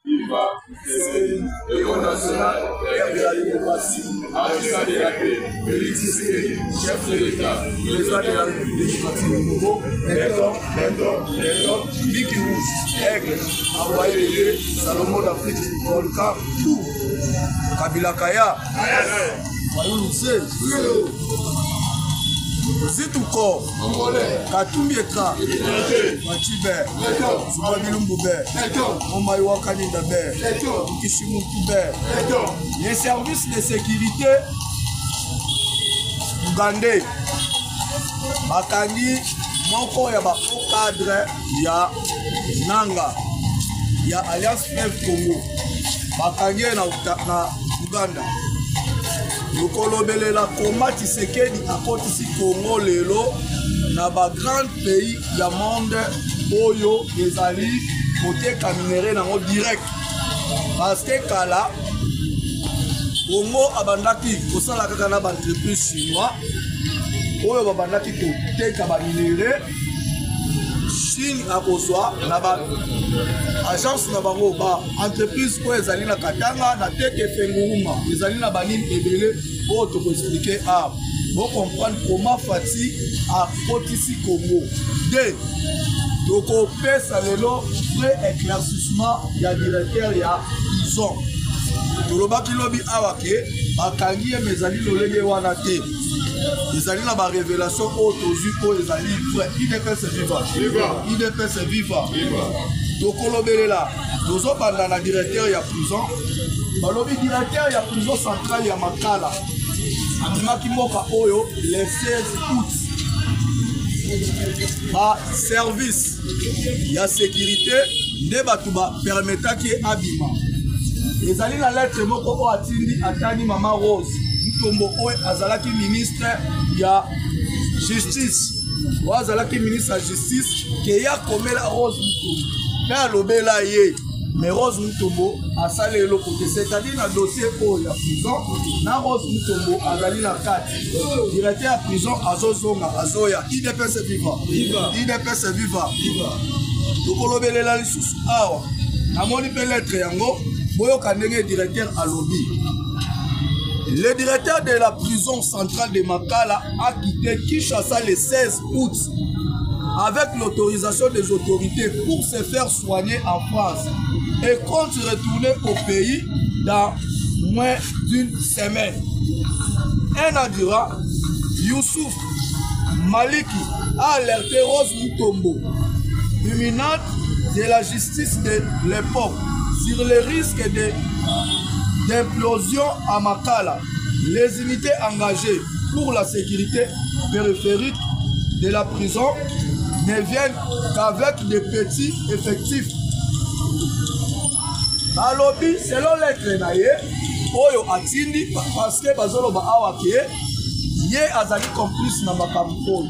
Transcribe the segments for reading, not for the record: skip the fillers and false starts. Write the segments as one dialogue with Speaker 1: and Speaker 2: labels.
Speaker 1: Viva l'école nationale et de la démocratie, artisan de la paix, Félix Tshisekedi, chef de l'État, président de la République démocratique du Congo, Lenton, Mickey Rouge, Aigle, envoyé de Dieu, Salomon d'Afrique, Volcan, tout, Kabila Kaya, Fayoulou Tse, Zituko, Katumbieka, Machibe, Subabilumbube, Omaïwa Kanindabe, Kishimuntube. Les services de sécurité ougandais, Makani, Moko Yaba au cadre, ya Nanga, ya Alliance Fleuve Congo, Makani na Ouganda. Lokolobele la Koma Tshisekedi akotisi Congo lelo na ba grand pays ya monde oyo ezali koteka minere nango direct parce que kala Congo abandaki kosala kaka na ba entreprise chinois oyo babandaki koteka ba minere Chine akozwa na ba agence na bango ba entreprise ko ezali na Katanga na teke fenguruma ezali na banini ebele o to ko expliquer a bon comprendre comment Fati a kotisi Congo de to ko pesa lelo vrai éclaircissement ya directeur ya prison to lobaki lobi awake bakangi ezali lolenge wana te ezali na ba révélation o tozu ko ezali vrai IDPS viva IDPS viva Tokolobelela, nous avons un directeur de la prison. Le directeur de la prison centrale de Makala, Amimaki Moka Oyo, le 16 août. Par service, il y a sécurité, ne batuba permettant qu'il y ait abima. Les alliés la lettre Moko Atindi Atani Mama Rose, Mutombo Oe Azalaki ministre de la justice. Azalaki ministre de la justice, qui a commis la Rose Mutombo. Lobela ye mais Rose Mutombo a salé le côté c'est-à-dire dans le dossier pour la prison na Rose Mutombo a gagné la 4 directeur à prison azozonga azoya IDPS viva IDPS viva donc lobela la lisusu awa na moni pe lettre yango boyo kanenge directeur à lobby. Le directeur de la prison centrale de Makala a quitté Kinshasa le 16 août avec l'autorisation des autorités pour se faire soigner en France et compte retourner au pays dans moins d'une semaine. Un an durant, Youssouf Maliki a alerté Rose Mutombo, imminente de la justice de l'époque, sur les risques d'implosion à Makala. Les unités engagées pour la sécurité périphérique de la prison ne viennent qu'avec des petits effectifs. Alobi, selon lettre naye, Oyo Atindi, parce que Bazolo Baawake, Ye Azali complice na makambo.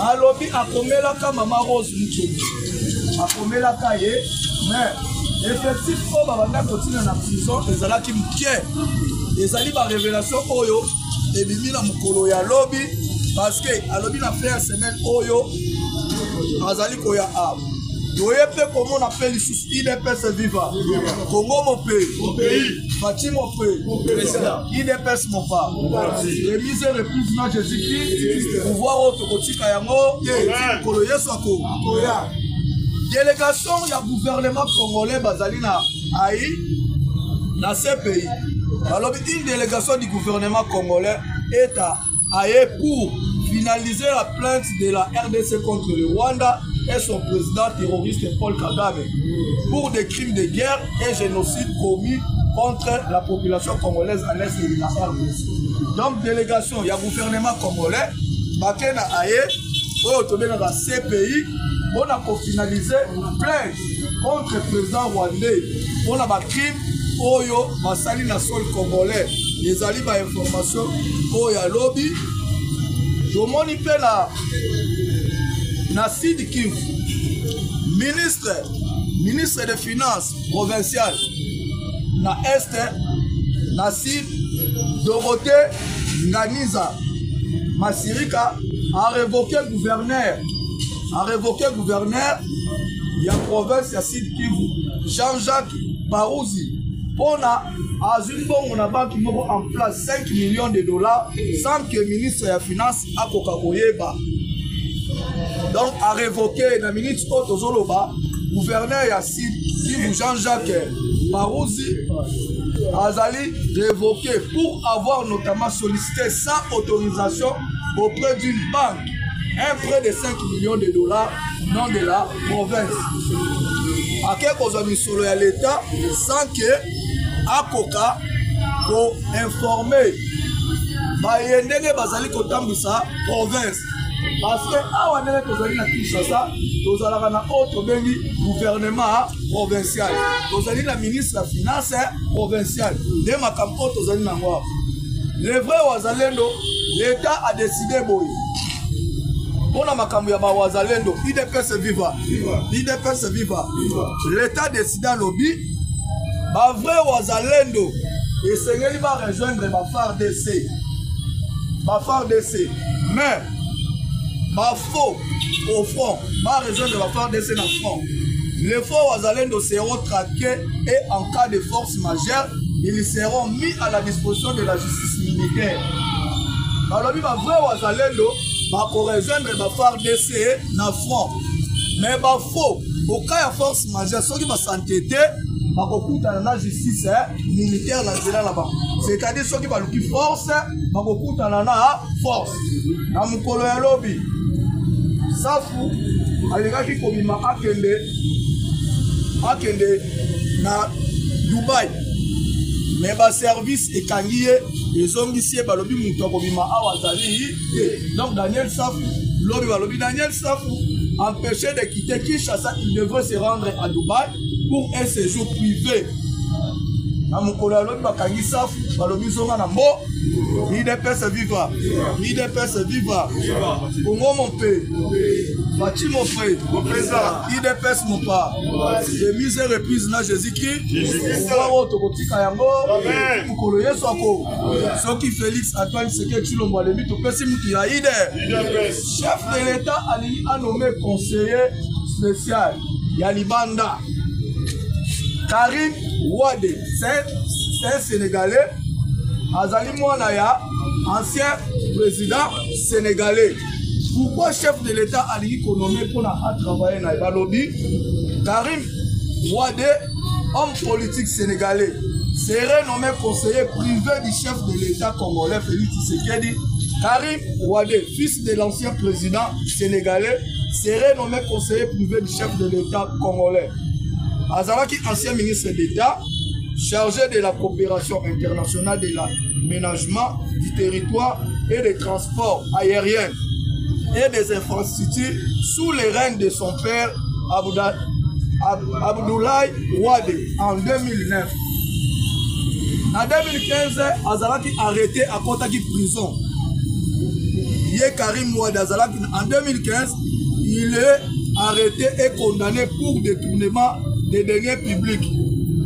Speaker 1: Alobi akomela ka Mama Rose Mutombo. Akomela ka ye, mais effectif o babanda continue na prison, ezalaki mukie. Ezali ba révélation Oyo, ebimi na mukolo ya lobi, parce que alobi na fait une semaine Oyo, Azali koya a. Doye pe comment on appelle les IDPS viva. Congo mon pays. Fati mon pays. IDPS mon pas. Remise reprise na Jésus-Christ. Pouvoir autre kotika yango. Kolo yeso ko. Délégation ya gouvernement congolais bazali na ai na ce pays. Alors une délégation du gouvernement congolais est à Aïe pour finaliser la plainte de la RDC contre le Rwanda et son président terroriste Paul Kagame pour des crimes de guerre et génocide commis contre la population congolaise à l'est de la RDC. Donc, délégation, il y a gouvernement congolais, Bakena Aye, dans ces pays, on a finalisé une plainte contre le président rwandais. On a des crimes, Oyo, Masali na sol congolais, les alliés d'information, Oya lobby. Je m'en na Sud Kivu, ministre des Finances provincial, na Est, na Sud, Dorothée Nganiza Masirika a révoqué gouverneur. Il y a province, il y a Sud Kivu, Jean-Jacques Barouzi on a Azumbo on a banque en place 5 millions de dollars sans que le ministre de la Finance a kokakoyeba. Donc à révoquer la ministre Otozoloba, gouverneur Yassine, Jean-Jacques Barouzi Azali révoqué pour avoir notamment sollicité sans autorisation auprès d'une banque un prêt de 5 millions de dollars non de la province. À quel cause misolo à l'État sans que Akoka pour informer Bayendenge Bazali Kotambisa province. Parce que awa ndenge tozali na Kinshasa tozalaka na autre bengi gouvernement provincial tozali na ministre la finance provincial nde makambo tozali na ngwa le vrai wazalendo l'État a décidé boy pona makambo ya ba wazalendo IDPS viva IDPS viva l'État décide à lobby ba vrai wazalendo esengeli ba rejoindre ba FARDC mais ma faux au front, ma raison de la part de ces front. Les faux Wazalendo seront traqués et en cas de force majeure, ils seront mis à la disposition de la justice militaire. Alors, ma vrai Wazalendo va rejoindre la part de ces front. Mais ma faux, au cas de force majeure, ceux qui vont s'entêter, va recourir la justice militaire là-bas. C'est-à-dire ceux qui vont le force, va recourir la force. Dans mon colonia lobby. Safu alingaki kobima akende na Dubaï mais ba service ekangiye ezongisie balobi mutu akobima awazali donc Daniel Safu lobi balobi Daniel Safu empêché de quitter Kinshasa, il devrait se rendre à Dubaï pour un séjour privé. Na mukolo ya lobi bakangi Safu balobi zonga na mbo IDPS viva IDPS viva Congo mon père Bati mon frère IDPS mon père de mise et reprise na Jésus-Christ pour tokotika yango mukolo Yesu ako soki Félix Antoine Sekeki Chilombo lebi to pesi mutu ya IDPS chef de l'État a nommé conseiller spécial ya Libanda Karim Wade c'est un Sénégalais Azali Mouanaya, ancien président sénégalais. Pourquoi chef de l'État a dit qu'on nommé pour travailler dans le lobby? Karim Wade, homme politique sénégalais, serait nommé conseiller privé du chef de l'État congolais Félix Tshisekedi. Karim Wade, fils de l'ancien président sénégalais, serait nommé conseiller privé du chef de l'État congolais. Azalaki, ancien ministre d'État, chargé de la coopération internationale de l'aménagement du territoire et des transports aériens et des infrastructures sous les règnes de son père Abdoulaye Wade en 2009. En 2015, Azalaki arrêté à Kotaki prison. Yé Karim Wade Azalaki en 2015, il est arrêté et condamné pour détournement des deniers publics,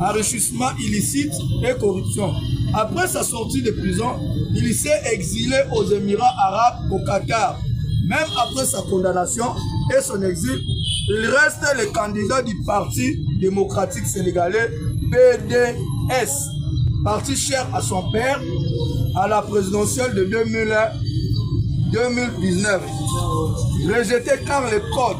Speaker 1: enrichissement illicite et corruption. Après sa sortie de prison, il s'est exilé aux Émirats arabes, au Qatar. Même après sa condamnation et son exil, il reste le candidat du Parti démocratique sénégalais, PDS, parti cher à son père, à la présidentielle de 2019. Rejeté car le code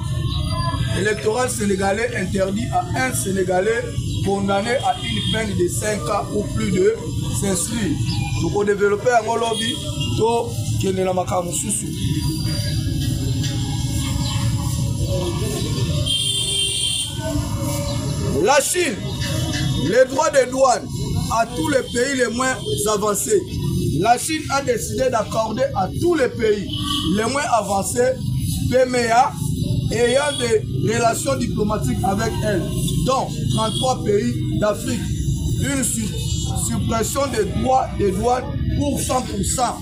Speaker 1: électoral sénégalais interdit à un Sénégalais condamné à une peine de 5 ans ou plus de s'inscrire. Donc, on développe un lobby qui est dans la Makamususu. La Chine, les droits de douane à tous les pays les moins avancés. La Chine a décidé d'accorder à tous les pays les moins avancés PMA ayant des relations diplomatiques avec elle, dont 33 pays d'Afrique, une suppression des droits de douane pour 100%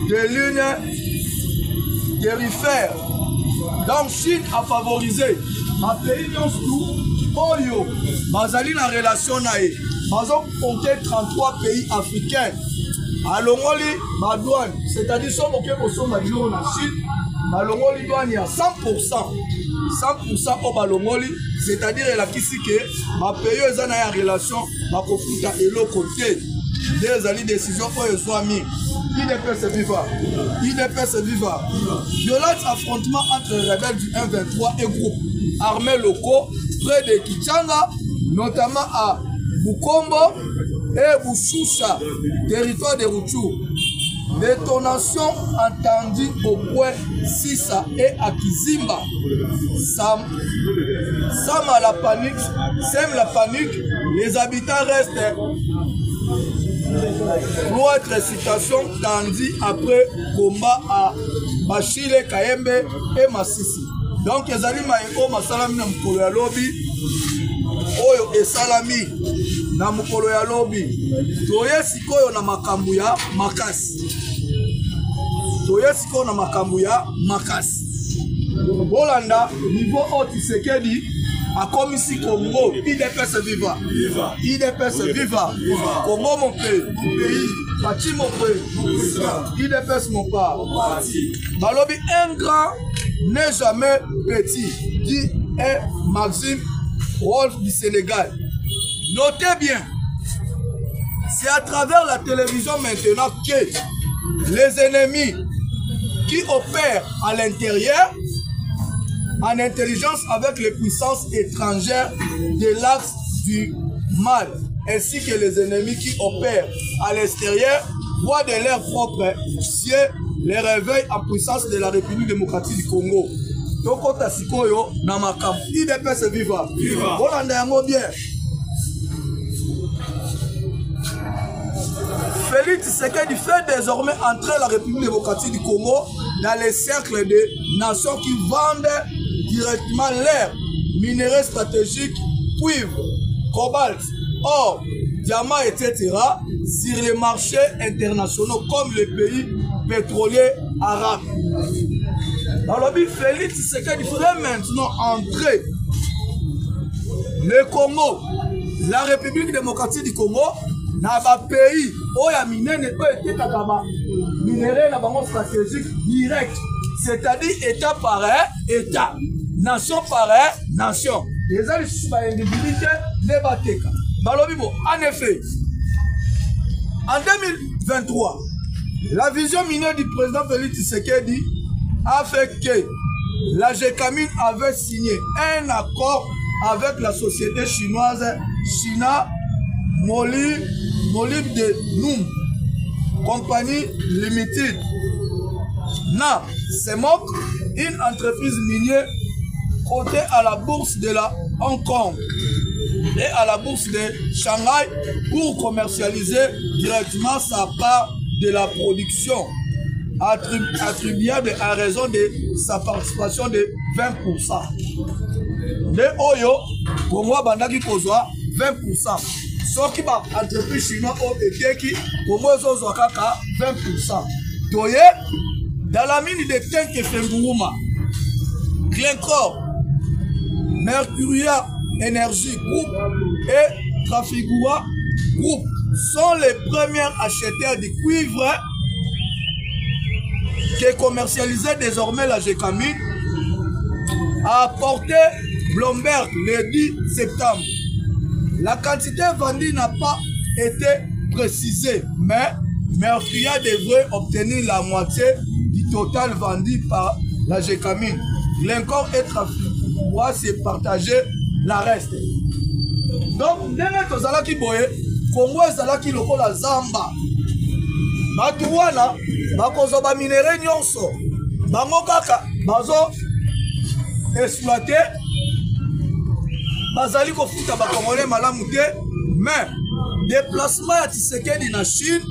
Speaker 1: des lignes tarifaires. Donc Chine a favorisé ma pays Oyo, Bazali na relation nae, Bazon compté 33 pays africains. Alongoli ma douane, c'est-à-dire son moké pour son madjou na Chine, Alongoli douane à 100%. 100% au balongoli, c'est-à-dire la kisike, ma paye aux années en relation, ma kofuta et l'autre côté. Des années décision pour les soignés. IDPS viva. IDPS viva. Violent affrontement entre les rebelles du 1-23 et groupes armés locaux près de Kichanga, notamment à Bukombo et Bouchoucha, territoire de Rutshuru. Détonation entendue au point Sissa et à Kizimba. Sème la panique, les habitants restent pour être citation tandis après combat à Bachile, Kayembe et Massissi. Donc les aliments masalami na mukolo ya lobi oyo esalami na mukolo ya lobi toye sikoyo na makambu ya makasi. Toye sikoyo na makambu ya makasi. Bolanda niveau Tshisekedi a commissi Congo, IDPS viva. IDPS viva. Congo mon pays. Bati mon pays. IDPS mon part. Balobi un grand n'est jamais petit, dit est Maxime Wolf du Sénégal. Notez bien, c'est à travers la télévision maintenant que les ennemis qui opèrent à l'intérieur en intelligence avec les puissances étrangères de l'axe du mal, ainsi que les ennemis qui opèrent à l'extérieur voient de leur propre ciel les réveils en puissance de la République démocratique du Congo. Toko Tasikoyo Namakam, IDPS viva. Bolanda yango bien. Félix Tshisekedi fait désormais entrer la République démocratique du Congo dans les cercles de nations qui vendent directement l'air, minerais stratégiques, cuivre, cobalt, or, diamants, etc. sur les marchés internationaux comme les pays pétroliers arabes. Alors, Félix Tshisekedi fait maintenant entrer le Congo, la République démocratique du Congo, dans un pays où il y a minerais stratégiques directs, c'est-à-dire État par État, nation par nation. Les individualités débattent. En effet, en 2023, la vision minière du président Félix Tshisekedi a fait que la Gécamine avait signé un accord avec la société chinoise China Molybdenum de Noum, compagnie limited. Na Semok, une entreprise minière cotée à la bourse de la Hong Kong et à la bourse de Shanghai pour commercialiser directement sa part de la production, attribuable à raison de sa participation de 20%. De Oyo, pour moi, Bandaki Kozwa, 20%. Ce qui va entreprise chinoise au Eteki, pour moi, Zozwakaka, 20%. Toye, dans la mine de Tenke Fembourouma, Glencore, Mercuria Energy Group et Trafigura Group sont les premiers acheteurs de cuivre qui commercialisait désormais la Gécamine, a apporté Bloomberg le 10 septembre. La quantité vendue n'a pas été précisée, mais Mercuria devrait obtenir la moitié du total vendu par la Gécamine. Glencore et Trafigura se partager la reste. Donc, ndenge tozalaki boye, Congo ezalaki lokola zamba. Batu wana bakozwa ba minere nyonso. Bango kaka bazo exploiter. Bazali kofuta ba Congolais malamu te, mais déplacement ya Tshisekedi na Chine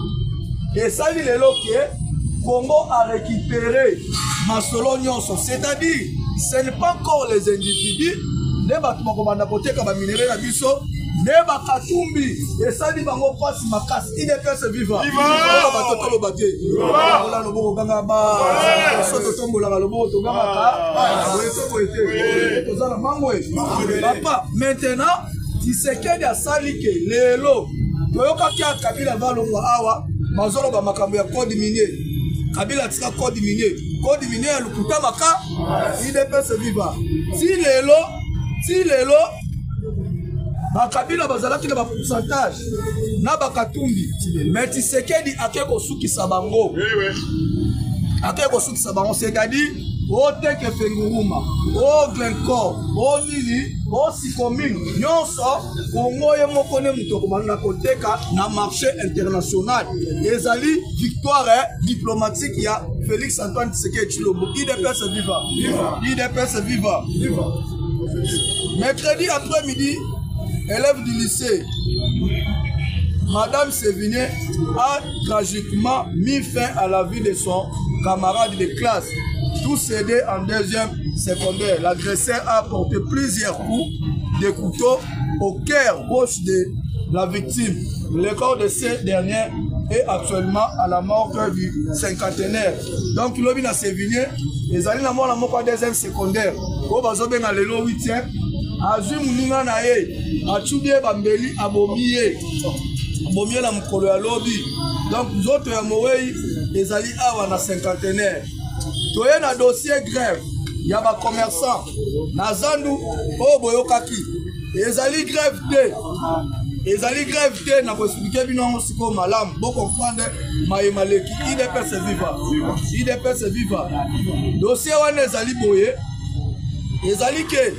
Speaker 1: et ça dit lelo que Congo a récupéré masolo nyonso, c'est-à-dire ce n'est pas encore les individus ne batu bakobanda koteka ba minere na biso ne bakatumbi esali bango pasi makasi IDPS viva batotolo bate ola loboko ganga ba soto tombola loboko toganga boyeto ete tozala mangwe papa. Maintenant Tshisekedi asali ke lelo toyoka kia Kabila valongwa awa mazolo ba makambo ya code minier. Kabila tika code minier code minier ya lukuta maka IDPS viva ti lelo bakabila bazalaki na ba pourcentage na bakatumbi mais Tshisekedi ake kosukisa bango c'est-à-dire o teke fenguruma o Glencore o nini o Sikoming nyonso Kongo ye moko ne muto komana koteka na marché international ezali victoire diplomatique ya Félix Antoine Tshisekedi Tshilombo. IDPS viva IDPS viva. Mercredi après-midi, élève du lycée Madame Sévigné a tragiquement mis fin à la vie de son camarade de classe. Tous cédés en deuxième secondaire. L'agresseur a porté plusieurs coups de couteau au cœur gauche de la victime. Le corps de ce dernier est actuellement à la morgue du cinquantenaire. Donc, il a Sévigné, les alliés à la mort deuxième secondaire. Au bazobe dans le 8e, a vu Mouninga Nae, a Tchoubie Bambeli, a Bomié la Mokolo ya Lobby. Donc, nous autres, les alliés à la cinquantenaire. Toye na dossier grève, il y a des commerçants. Nazandu, oh boyokaki. Ezali grève te. Ezali grève te na ko expliquer bino siko malam. Bo comprendre maïmaleki. IDPS viva. IDPS viva. Dossier wana ezali boye. Ezali ke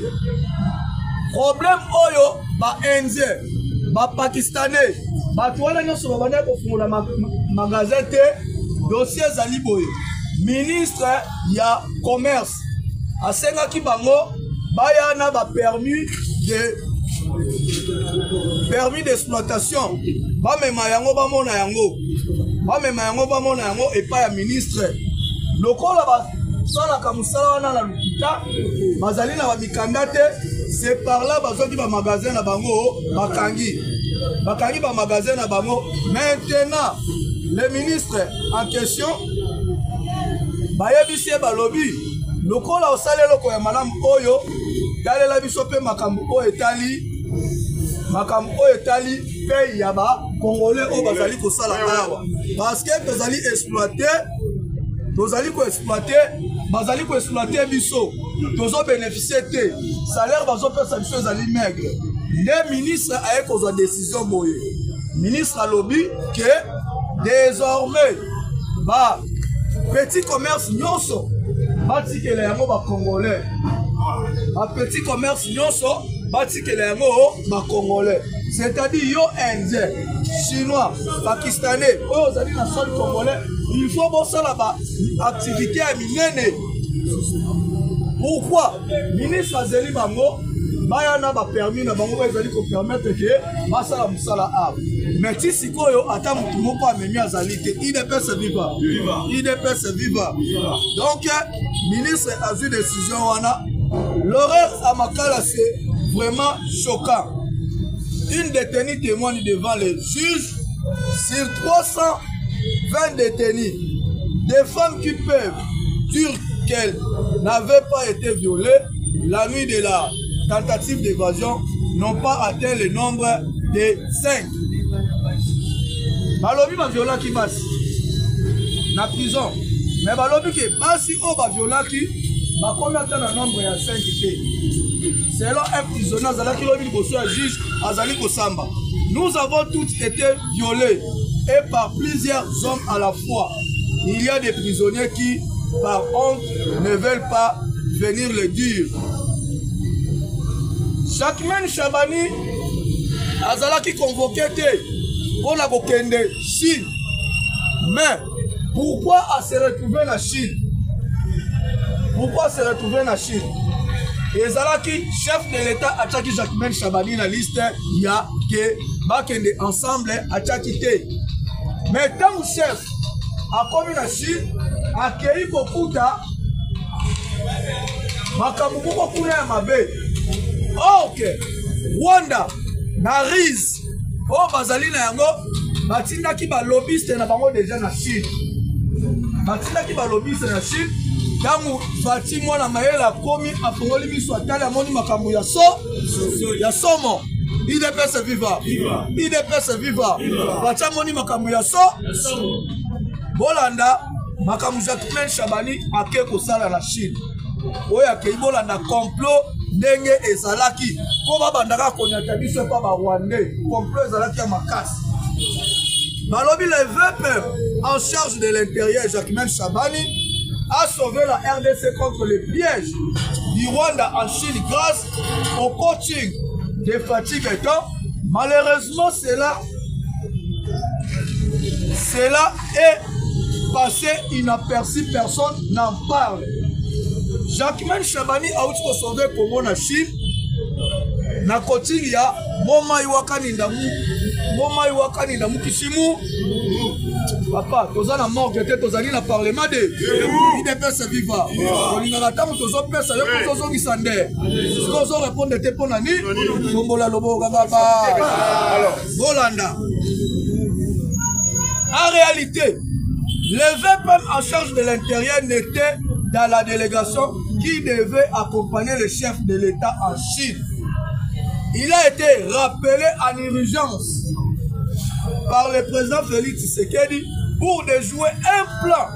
Speaker 1: problème oyo ba indien, ba pakistanais, ba toana nyonso babanda ko fungula magasin te. Dossier ezali boye. Ministre ya commerce asengaki bango bayana ba permis d'exploitation bamema yango bamona yango epa ya ministre lokola basalaka mosala wana na lokuta bazali na bamikanda te. C'est par là bazoki ba magasin na bango bakangi ba magasin na bango. Maintenant le ministre en question bayebisi balobi lokola osale loko ya malamu oyo dalela biso pe makambo oyo etali pe ya ba congolais oyo bazali kosala awa parce que tozali ko exploiter biso tozo bénéficier te salaire bazopesa biso ezali maigre. Nde ministre aye kozwa décision boye. Ministre alobi que désormais ba petit commerce nyonso batikela yango ba congolais. Ba petit commerce nyonso batikela yango ba congolais. C'est-à-dire yo indien, chinois, pakistanais, oyo zali na sol congolais, il faut bosala ba activité ya minene. Pourquoi? Ministre azeli bango bayana ba permis na bango ezali ko permettre que basala musala a. Mais ti sikoyo ata mutu moko amemi azali te. IDPS viva. IDPS viva. Donc ministre a vu décision wana. L'horaire à Makala c'est vraiment choquant. Une détenue témoigne devant les juges sur 320 détenus. Des femmes qui peuvent dire qu'elles n'avaient pas été violées la nuit de la tentative d'évasion n'ont pas atteint le nombre de 5. Balobi ba viola ki basi na prison. Mais balobi ke basi o ba viola ki ba combien de nombre ya 5 te. Selon un prisonnier azalaki lobi liboso ya juge azali kosamba. Nous avons tous été violés et par plusieurs hommes à la fois. Il y a des prisonniers qui par honte ne veulent pas venir le dire. Chakmen Chabani azalaki convoqué pour la kokende Chine. Mais pourquoi à se retrouver en Chine? Pourquoi se retrouver en Chine? Ezalaki chef de l'État atchaki Chakmen Chabani na liste ya ke bakende ensemble atchaki te. Mais tant chef a commis en Chine akei kokuta makambo moko kuna ya mabe. Ok, Rwanda na Riz o bazali na yango batindaki ba lobbyiste na bango déjà na Chine. Batindaki ba lobbyiste na Chine. Tangu Fati mwana mayela komi afongoli biso atali amoni makambo ya somo. IDPS viva. IDPS viva. Fati amoni makambo ya Bolanda Makamu Jacquemain Chabani ake kosala la Chine. Oya keibola na complot ndenge ezalaki. Ko babandaka konyata biso pa ba Rwandais. Complot ezalaki ya makasi. Balobi le VP en charge de l'intérieur Jacquemain Chabani a sauvé la RDC contre les pièges du Rwanda en Chine grâce au coaching de Fatih Beton. Malheureusement, cela est passé inaperçu, personne n'en parle. Jacquemain Chabani a aussi sauvé Congo na Chine. Na coaching ya Moma Iwakani Ndamu Kishimu. Papa, toza na morgue te tozali na parlement de IDPS viva. Olingaka tango tozopesa yo tozongisa nde. Tozo répondre te pona ni tombola loboka baba. Bolanda. En réalité, le VP en charge de l'intérieur n'était dans la délégation qui devait accompagner le chef de l'État en Chine. Il a été rappelé en urgence par le président Félix Tshisekedi pour déjouer un plan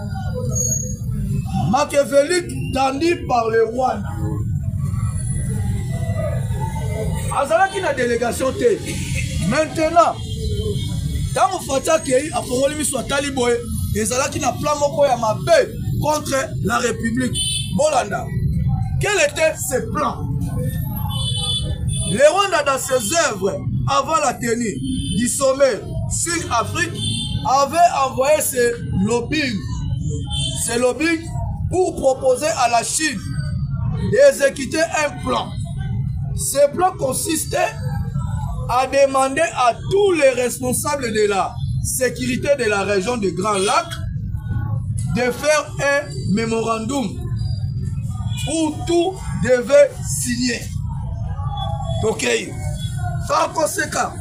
Speaker 1: machiavélique tendu par le Rwanda. Azalaki na délégation te. Maintenant, tant que Fatia Kei a formulé soit taliboé, ezalaki na plan moko ya mabe contre la République. Bolanda. Quel était ce plan? Le Rwanda, dans ses œuvres avant la tenue du sommet Sud-Afrique, avait envoyé ses lobbying pour proposer à la Chine d'exécuter un plan. Ce plan consistait à demander à tous les responsables de la sécurité de la région du Grand Lac de faire un mémorandum où tout devait signer. Ok. Par conséquent,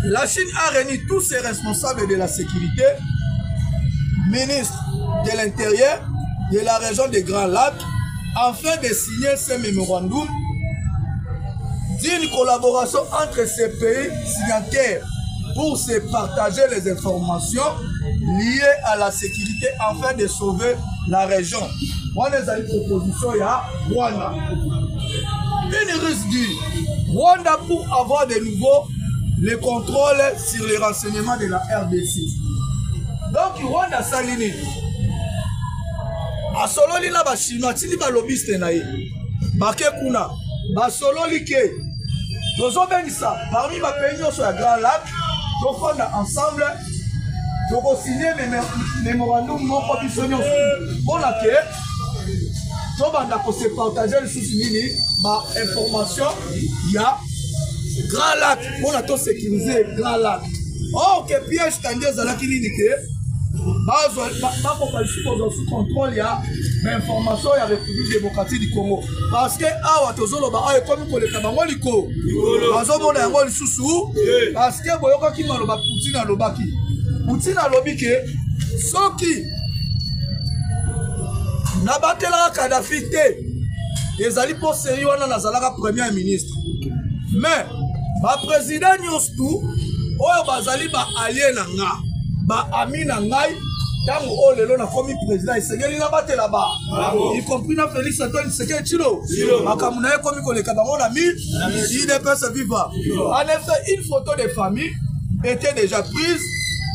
Speaker 1: la Chine a réuni tous ses responsables de la sécurité, ministres de l'Intérieur de la région des Grands Lacs, afin de signer ce mémorandum d'une collaboration entre ces pays signataires pour se partager les informations liées à la sécurité afin de sauver la région. On a une proposition à Rwanda. Une russe dit Rwanda pour avoir de nouveau le contrôle sur les renseignements de la RDC. Donc Rwanda salini. A sololi na ba chinois tili ba lobbyiste na ye. Ba ke kuna ba sololi ke tozo benisa parmi ba pays nyonso ya Grand Lac to fonda ensemble to ko signer mémorandum moko biso nyonso. Bona ke to banda ko se partager le souci nini ba information ya Grand Lac bona to sécuriser Grand Lac. Oh que piège tandis zalaki nini ke sous contrôle ya l'information ya République démocratique du Congo parce que awa tozoloba ayo komi koleka bango liko bazomona yango lisusu parce que boyokaki maloba Poutine alobaki Poutine alobi ke soki nabatelaka Kadhafi te ezali po seri wana nazalaka premier ministre mais ba président nyonso oyo bazali ba allié na nga ba ami na ngai tango o lelo na komi président isengeli na batela ba y compris na Félix Antoine Tshisekedi Tshilo makamu na ye komi koleka bango na mi IDPS viva. En effet, une photo de famille était déjà prise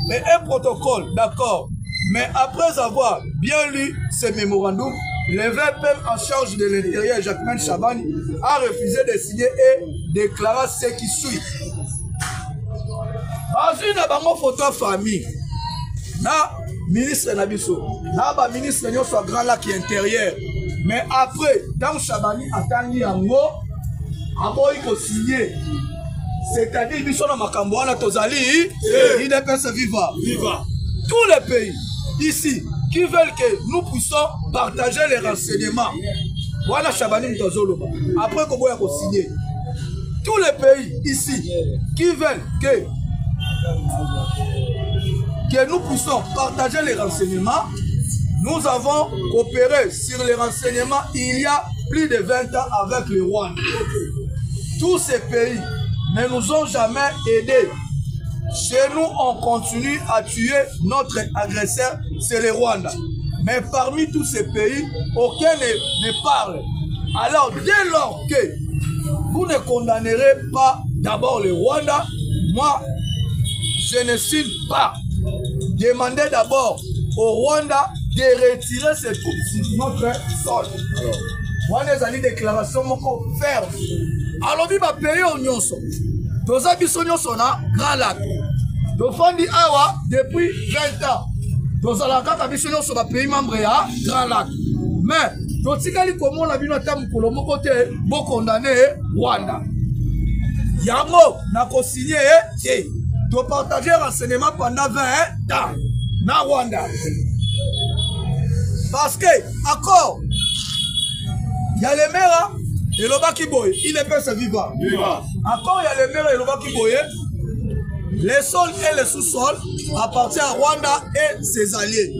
Speaker 1: et un protocole, d'accord, mais après avoir bien lu ce mémorandum, le VP en charge de l'intérieur Jacquemain Chabani a refusé de signer et déclara ce qui suit. Azui na bango photo famille na ministre Nabiso, na ba ministre nyonso a Grand Lac intérieur. Mais après, dans Chabani atangi yango, aboyi ko signer. C'est-à-dire biso na makambo wana tozali, IDPS viva. Tous les pays ici qui veulent que nous puissions partager les renseignements. Voilà Chabani mtozoloba. Après ko boya ko signer. Tous les pays ici qui veulent que nous puissions partager les renseignements, nous avons coopéré sur les renseignements il y a plus de 20 ans avec le Rwanda. Tous ces pays ne nous ont jamais aidés. Chez nous, on continue à tuer notre agresseur, c'est le Rwanda. Mais parmi tous ces pays, aucun ne parle. Alors, dès lors que vous ne condamnerez pas d'abord le Rwanda, moi, je ne signe pas. Demandez d'abord au Rwanda de retirer ses troupes sur notre sol. Voilà les déclarations fermes. Alors, il va payer au Nyonso. Tous les gens sont là, Grand Lac. Tofandi awa depuis 20 ans. Tous les gens sont pays membre à Grand Lac. Mais, tous les gens qui la bino tam kolomo côté, bon condamné Rwanda. Yango, n'a pas signé, et tu partager renseignement pendant 20 ans na Rwanda. Parce que, accord, il y a les maires, et le bas qui boye, il ne peut se vivre. Encore, il y a les maires et le bas qui boye. Les sols et les sous-sols appartiennent à Rwanda et ses alliés.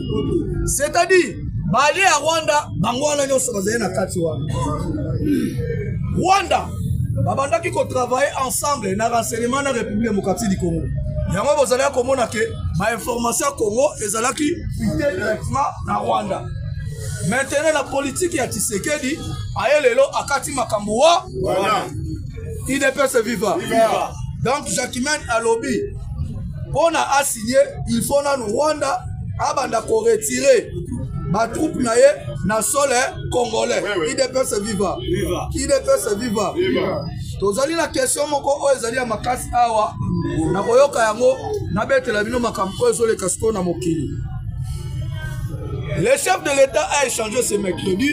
Speaker 1: C'est-à-dire, alliés à Rwanda, Rwanda, Rwanda qui travaille ensemble dans le renseignement de la République démocratique du Congo. Il y a des informations au Congo et qui fuitent directement dans Rwanda. Maintenant, la politique ya Tshisekedi, ayelelo akati makamboua, il ne peut se vivre. Donc, Jacquemin a lobby. On a signé, il faut dans Rwanda, abanda ko retirer ma troupe naye na sol congolais. Il ne peut se vivre. Il ne peut se vivre. Tozali la question moko o ezali ya makasi awa na koyoka yango na betela bino makambo ezole kasiko na mokili. Le chef de l'État a échangé ce mercredi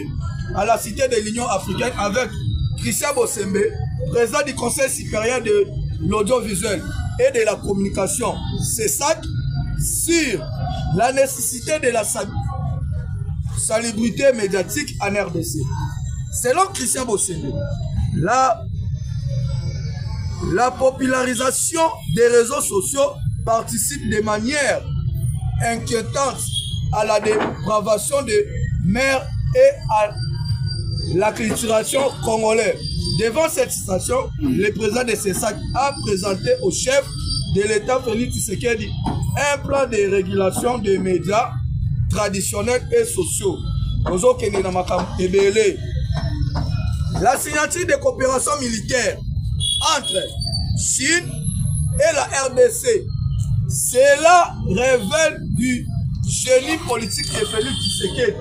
Speaker 1: à la Cité de l'Union africaine avec Christian Bosembe, président du Conseil supérieur de l'audiovisuel et de la communication, CESAC, sur la nécessité de la salubrité médiatique en RDC. Selon Christian Bosembe, la popularisation des réseaux sociaux participe de manière inquiétante à la dépravation des mers et à l'acculturation congolaise. Devant cette situation, le président de CESAC a présenté au chef de l'État Félix Tshisekedi un plan de régulation des médias traditionnels et sociaux. La signature de coopération militaire entre Chine et la RDC, cela révèle du génie politique de Félix Tshisekedi.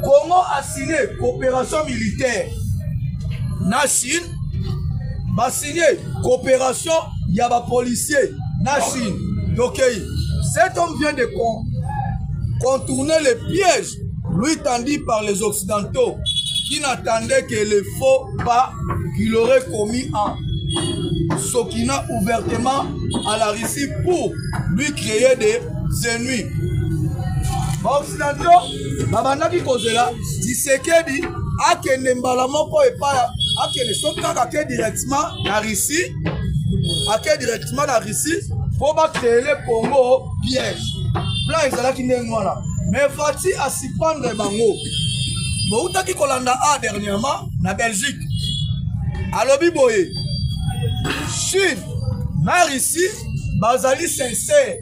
Speaker 1: Congo a signé coopération militaire na Chine, a signé coopération yaba policier na Chine. Donc cet homme vient de contourner les pièges lui tendus par les Occidentaux qui n'attendaient que le faux pas qu'il aurait commis en s'occupant ouvertement à la Russie pour lui créer des ennemis. Occidentaux, babandaki kozela, Tshisekedi akende mbala moko epa akende sokaka ke directement na Russie, directement na Russie pour ba créer le Congo piège. Plan ezalaki ndenge wana. Mais Fati a s'y prendre bango. Boutaki kolanda a dernièrement na Belgique. Alobi boye. Chine na Russie bazali sincère.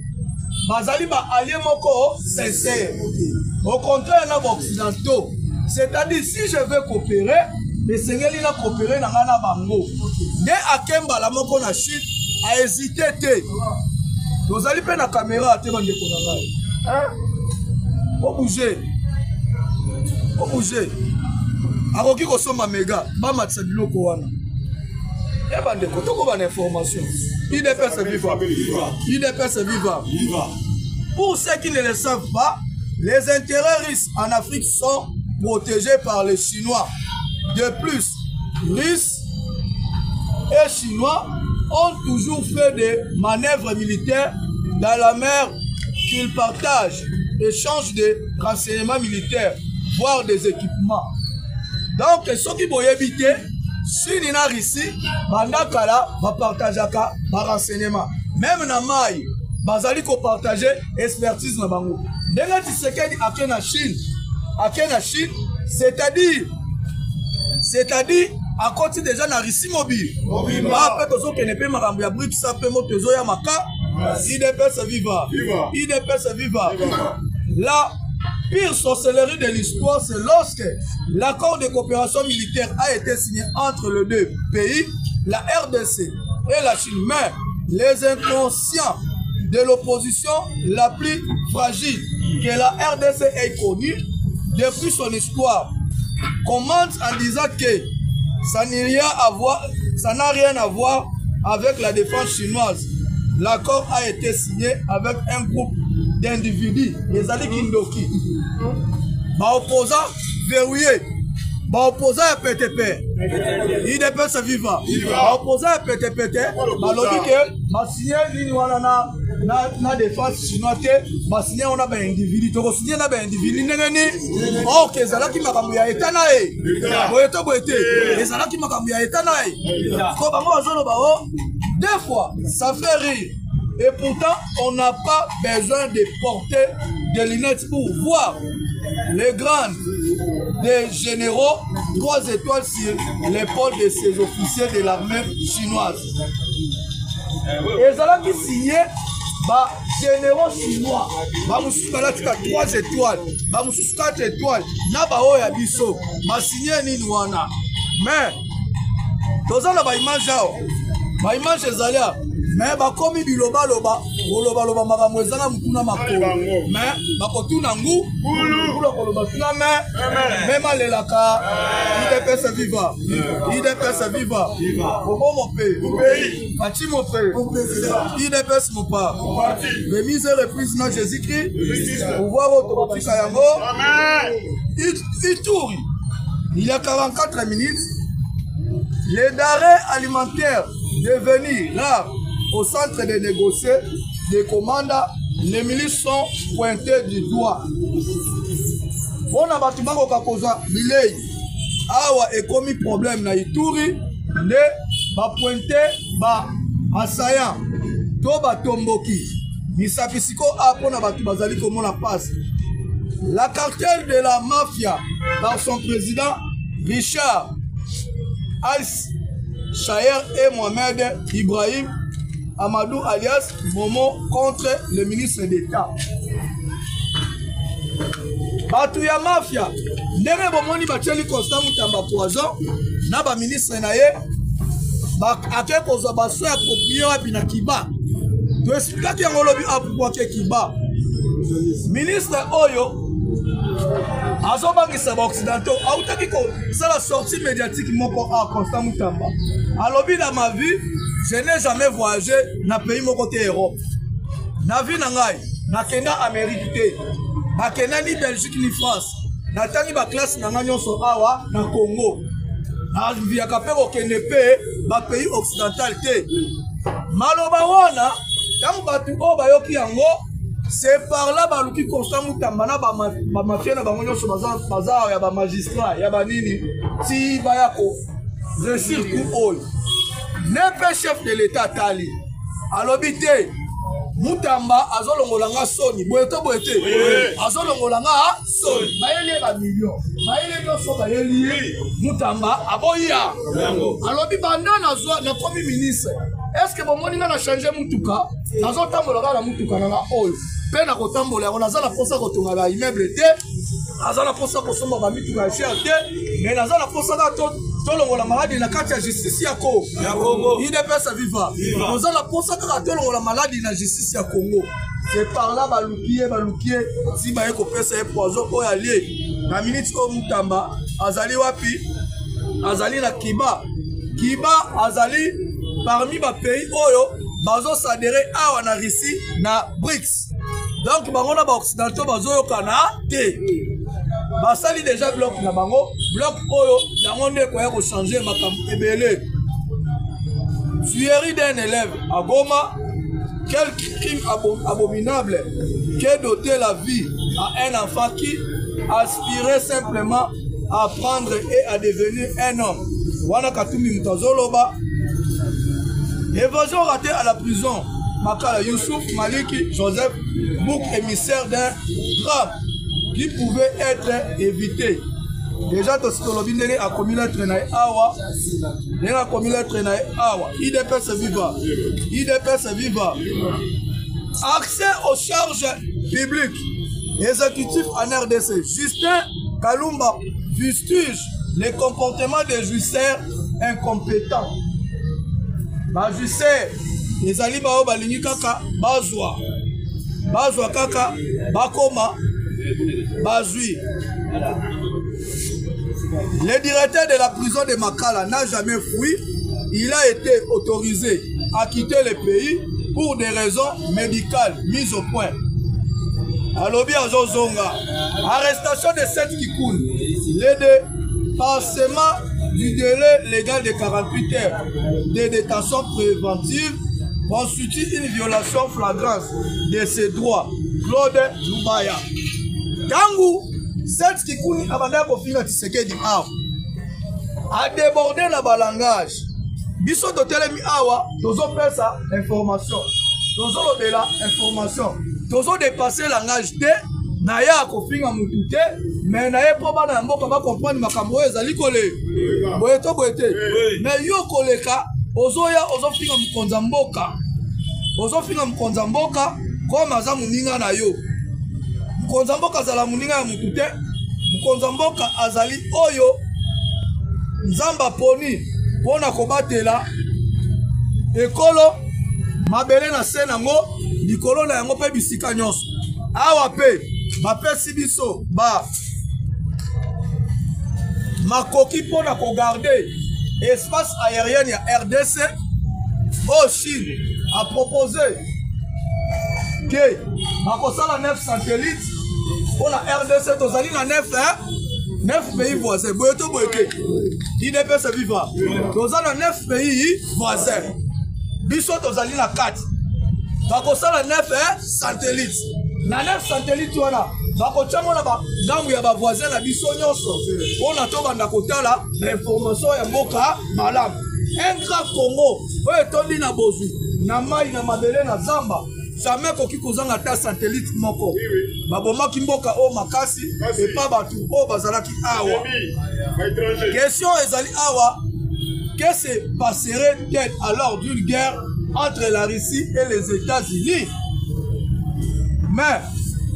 Speaker 1: Bazali ba allié moko sincère. Au contraire na occidentaux. C'est-à-dire si je veux coopérer, mais sengeli na coopérer na ngana bango. Ne akemba la moko na Chine a hésité te. Tozali pe na caméra te bande ko na ngai. Hein? Au bouger. Au bouger. Akoki ko soma méga, ba matsa biloko wana. Ya bande ko to ko ba information. Il ne peut se vivre. Il ne peut se vivre. Pour ceux qui ne le savent pas, les intérêts russes en Afrique sont protégés par les Chinois. De plus, Russes et Chinois ont toujours fait des manœuvres militaires dans la mer qu'ils partagent, échangent des renseignements militaires, voire des équipements. Donc, ceux qui vont éviter, si nous avons ici, Bandakala va partager des renseignements. Même dans Maï, Bazali ko partager expertise na bango. Ndenge Tshisekedi akena Chine, c'est-à-dire à côté déjà na Russie mobile. Après tozo kene pe makambo ya brique ça pe moto zo ya maka. Il ne peut se vivre. Il ne peut se vivre. La pire sorcellerie de l'histoire, c'est lorsque l'accord de coopération militaire a été signé entre les deux pays, la RDC et la Chine. Mais les inconscients de l'opposition la plus fragile que la RDC ait connue depuis son histoire commence en disant que ça n'a rien à voir avec la défense chinoise. L'accord a été signé avec un groupe d'individus, les Ali Kindoki. Opposants verrouillés. Opposants à PTP. IDPS viva. Opposants à PTP. Balobi que signé na défense chinoise signé on a un individu. To signé na un individu nengeni. Oh que ça là qui m'a cambié état na e. Boyeto boyete. Et ça là qui m'a cambié état na e. Ko bango azolo ba o. Des fois ça fait rire. Et pourtant, on n'a pas besoin de porter des lunettes pour voir les grandes des généraux 3 étoiles sur l'épaule de ces officiers de l'armée chinoise. Et ça qui signé, généraux chinois, ba 3 étoiles, ba 4 étoiles, na ba oya biso, ba signé nini wana. Mais, toza na ba image ao, ba image ezalia. Mais bakomi biloba loba loba makambo ezana mutuna makolo mais bakotuna ngu kula koloba tuna même alelaka IDPS viva IDPS viva Bobo mon pays Fachi mon frère IDPS mon pas remise et reprise na Jésus-Christ pouvoir automatika yango Ituri il y a 44 minutes les denrées alimentaires devenus là au centre de négocier des commandes, les milices sont pointées du doigt. On a battu Kakoza, Milei, awa et commis problème na Ituri, ne ba pointé ba assaillant, toba tomboki, misapisiko apona batu bazali comme on passe. La cartel de la mafia par son président Richard Al-Shayer et Mohamed Ibrahim Amadou alias Momo contre le ministre d'État. Batouya mafia, ndenge bomoni bacheli Constant Mutamba poison, na ba ministre na ye, ake kozwa baso ya approprié wapi na Kiba. To explique ki yango lobi approprié Kiba. Ministre Oyo, azobangisa ba occidentaux, autaki ko sala sortie médiatique moko a Constant Mutamba. Alobi dans ma vie, je n'ai jamais voyagé dans le pays mon côté Europe. Na vie nangai, na kenda Amérique te. Na kenda ni Belgique ni France. Na tangi ba classe nanga nyonso awa na Congo. Na via kapero kende pe ba pays occidental te. Maloba wana, tangu batu o bayoki yango, c'est par là baluki Constant Mutamba na ba mafia na bango nyonso bazar ya ba magistrat, ya ba nini ti bayako. Je suis coup n'est pas chef de l'État Tali. Alobité, Mutamba, Azolongolanga Sony, Boeto Boete, Azolongolanga Sony, Maëlle la million, Maëlle no so Maëlle, Mutamba, Aboya. Alobi Bandana na Premier ministre. Est-ce que bon moninga na changer Mutuka? Nazotambola na Mutuka na oil. Pena kotambola, on a za la posa kotonga ba immeuble te. Aza la posa kosomba ba mituka cher te, mais naza la posa na tolongola maladi na kati ya justice ya Congo. IDPS viva. Naza la posa kaka tolongola maladi na justice ya Congo. C'est par là balukier si ba eko pesa e poison oyo alie. Na minute o Mutamba azali wapi? Azali na Kiba. Kiba azali parmi ba pays oyo bazo s'adhérer awa na Russie na BRICS. Donc bango na ba occidentaux bazo yokana te. Basali déjà bloc na bango, bloc oyo yango nde ko changer makambo ebele. Tuerie d'un élève à Goma, quel crime abominable que d'ôter la vie à un enfant qui aspirait simplement à apprendre et à devenir un homme. Wana Katumi Mutazoloba. Évasion ratée à la prison. Makala Youssouf Maliki Joseph, bouc émissaire d'un drame qui pouvait être évité. Déjà, Tositolobi a commis l'être naï awa. A commis l'être naï awa. IDPS viva. IDPS viva. Accès aux charges publiques. exécutif en RDC. Justin Kalumba fustige les comportements des juiceurs incompétents. Ba juiceurs, les ali bao balingi kaka bazwa. Bazwa kaka bakoma bazui. Le directeur de la prison de Makala n'a jamais fui. Il a été autorisé à quitter le pays pour des raisons médicales mises au point. Alobi Azozonga, arrestation de 7 Kikoun, le dépassement du délai légal de 48 heures de détention préventive constitue une violation flagrante de ses droits. Claude Lubaya. Kangu, 7 Kikoun abandonne au final de Tshisekedi a débordé le balangage. Biso totelemi awa, tozo pesa information. Tozo lobela information. Tozo dépasser langage te, na ya kofinga mutu te, mais na ye po bana mboka ba comprendre makambo ezali kole. Boye to boyete. Mais yo koleka, ozo ya ozo finga mukonza mboka. Ozo finga mukonza mboka koma za muninga na yo. Mukonza mboka zala muninga ya mutu te. Mukonza mboka azali oyo nzamba poni pona kobatela ekolo mabele na se nango likolo na yango pe bisika nyonso awa pe bapesi biso ba makoki pona kogarde espace aérien ya RDC au Chine a proposé que bakosala 9 satellites pona RDC tozali na 9 pays voisins. Boyeto boyete. IDPS viva. Nous avons 9 pays voisins. Biso tozali na 4. Bakosala 9 satellites. Na 9 satellites wana. Bakochamo na ba ngambu ya ba voisins na biso nyonso. On a to banda kotala l'information ya mboka malamu. Un grand Congo. Oye tondi na bozu. Na mai na mabele na zamba. Jamais koki kozanga ta satellite moko. Baboma kimboka o makasi et pas batu o bazalaki awa. Question ezali awa, que se passerait-il alors d'une guerre entre la Russie et les États-Unis? Mais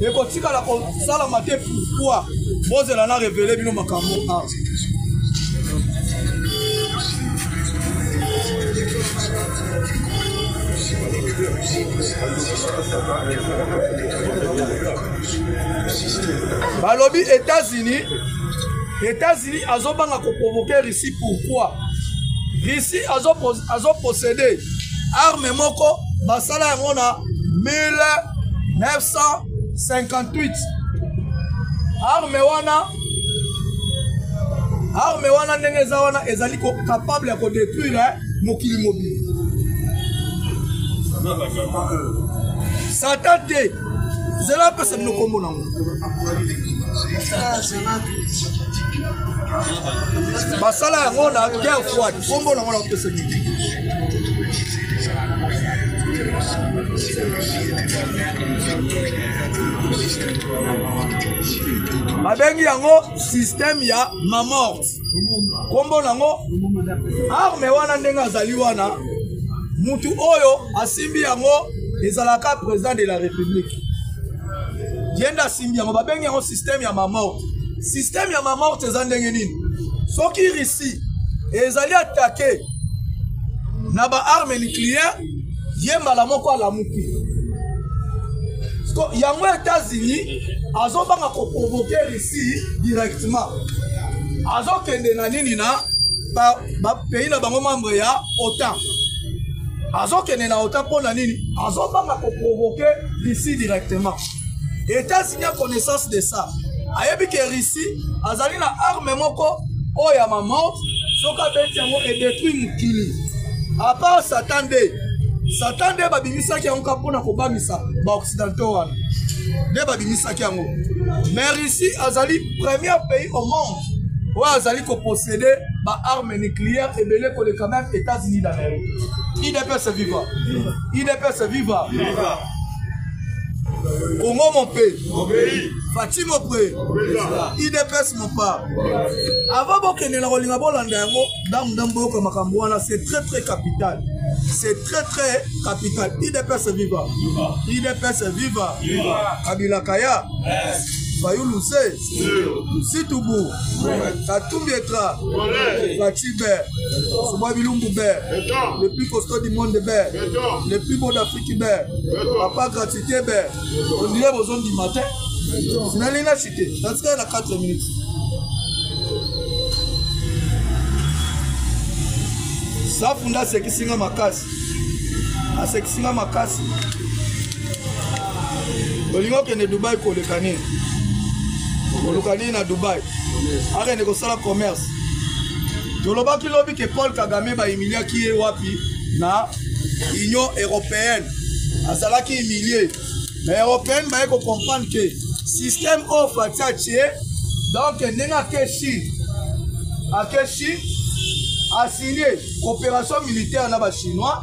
Speaker 1: ekotika la sala mate pourquoi bozela na révéler bino makambo a. Balobi États-Unis azobanga ko provoquer Russie pourquoi? Russie azo posséder arme moko basala yango na 1958. Arme wana ndenge eza wana ezali capable ya ko détruire mokili mobile. Satan te zela pesa bino kombo nango basala yango na guerre froide kombo nango na pesa bino babengi yango système ya mamorte kombo nango arme wana ndenge azali wana mutu oyo asimbi yango ezalaka président de la République. Yenda simbi yango babengi yango système ya mamorte. Système ya mamorte eza ndenge nini? Soki Russie ezali attaqué na ba arme nucléaire yembala moko alamuki. Yango États-Unis azobanga ko provoquer Russie directement. Azokende na nini na ba pays na bango membre ya OTAN. Azokende na OTAN pona nini? Azobanga ko provoquer Russie directement. États-Unis a connaissance de ça. Ayebi ke Russie azali na arme moko oya mamorte soka beti yango et détruit mukili. A part Satan de babimisaki yango kapona kobamisa ba occidentaux wana. De babimisaki yango. Mais Russie azali premier pays au monde où azali ko posséder ba arme nucléaire et belé ko quand même États-Unis d'Amérique. IDPS viva. IDPS viva. Congo mon pays. Fatima mon pays. IDPS mon pas. Avant bokende na kolinga bolanda yango ndambo ko makambo wana c'est très capital. c'est très très capital. IDPS viva. IDPS viva. Kabila Kaya. Bayou Loussé. Situbou. Katumbi Etra. Latiber. Soubabilumbu Ber. Le plus costaud du monde Ber. Le plus beau d'Afrique Ber. Papa Gratité Ber. On dirait besoin du matin. C'est dans la cité. Ça serait à 4 minutes. Ça funda c'est qui singa makasi. A c'est qui singa makasi. Olingo kende Dubai ko lekani. Kolokani na Dubai. Are ne ko sala commerce. Toloba ki lobi ke Paul Kagame ba Emilia ki e wapi na Union européenne. Asala ki humilié. Mais européenne ba ko comprendre que système offre tchatché donc nenga ke Chine. A ke Chine a signé coopération militaire na ba chinois,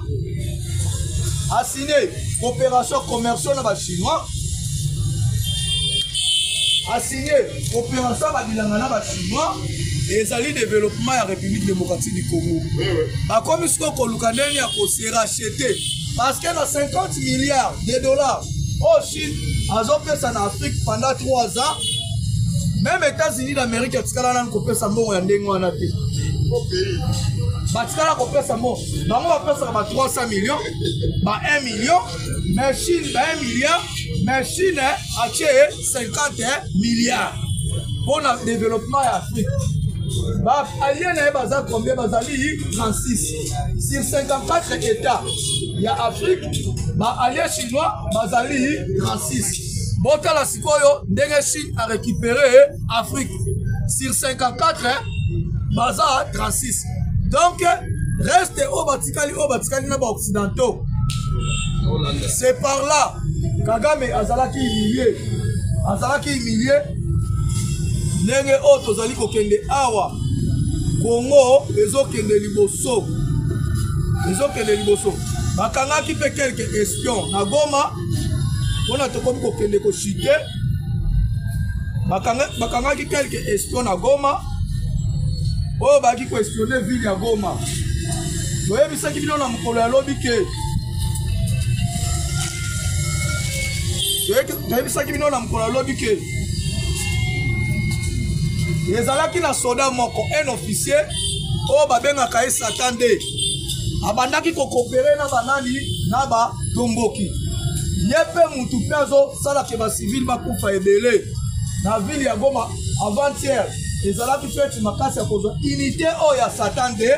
Speaker 1: a signé coopération commerciale na ba chinois, a signé coopération ba bilanga na ba chinois et ezali développement ya République démocratique du Congo. Ba comme ce ko lukandeni ya ko se racheter parce que na 50 milliards de dollars au Chine azo pesa na Afrique pendant 3 ans. Même États-Unis d'Amérique atikala na ko pesa mbongo ya ndenge wana te. Batikala ko pesa mo bango ba pesa ba 300 millions ba 1 million mais Chine ba 1 milliard mais Chine a acheté 50 milliards pour le développement de l'Afrique. Ba alliés na baza combien bazali 36 sur 54 états ya Afrique ba alliés chinois bazali 36. Bota la sikoyo ndenge Chine a récupéré Afrique sur 54 baza 36. Donc reste au Batikali na occidentaux. C'est par là Kagame azalaki humilié ndenge o tozali kokende awa Congo ezokende liboso bakangaki pe quelques espions na Goma mpona tokomi kokende kochite bakangaki quelques espions na Goma oyo baki koespionner ville ya Goma. Toyebisaki bino na mokolo ya lobi ke ezalaki na soda moko un officier oyo babengaka ye Satan de abandaki kokopere na banani na batomboki ye mpe mutu mpe azosalaka bacivile bakufa ebele na ville ya Goma avant-hier. Ezalaki feti makasi ya kozwa unité oyo ya Satan de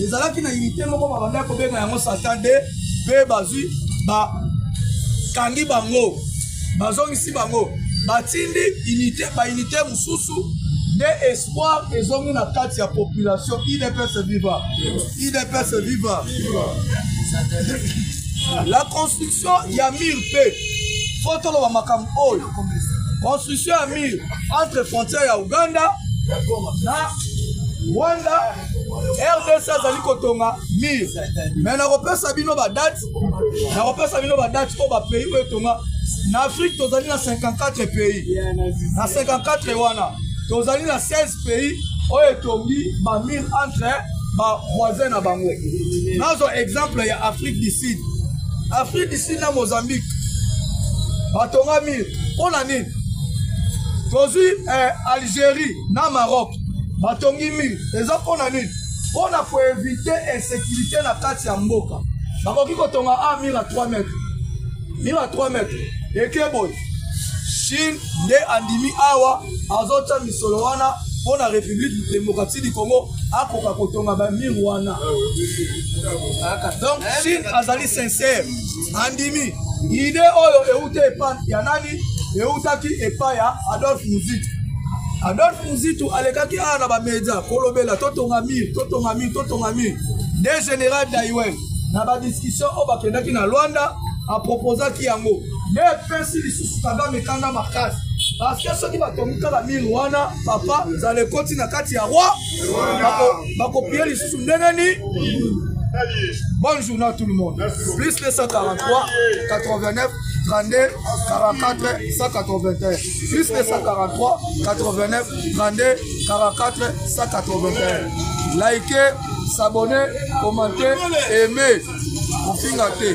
Speaker 1: ezalaki na unité moko babanda kobenga yango Satan de mpe bazwi bakangi bango bazongisi bango batindi unité mosusu nde espoir ezongi na kati ya population. IDPS viva. La construction ya mur mpe fotoloba makambo oyo construction ya mur entre frontière ya Uganda na Rwanda RDC azali kotonga mur mais nakopesa bino badate oyo bapays oyo etonga na Afrique. Tozali na 54 pays na 54 wana tozali na 16 pays oyo etongi bamur entre bavoisin na bango. Nazo exemple ya Afrique du Sud na Mozambique batonga mur mpona nini? Tozwi Algérie na Maroc batongi mur eza mpona nini? Mpona koevite insécurité na kati ya mboka. Bakoki kotonga mur à 3 mètres eke boy Chine nde andimi awa azotya misolo wana mpona République démocratique du Congo akoka kotonga bamur wana. Donc Chine azali sincère andimi idée oyo euta epa ya nani? Eutaki epa ya Adolphe Muzitu alekaki na bamedia kolobela totonga mur de général Daiwen na badiscussion oyo bakendaki na Luanda aproposaki yango nde epesi lisusu Kagame kanda makasi parce que soki batongi kaka mur wana papa zala ekoti na kati ya roi bakopie lisusu ndenge ni. Bonne journée à tout le monde. Plus 243 89 32 44 181. Plus 243 89 32 44 181. Likez, s'abonner, commenter, aimer. kofinga te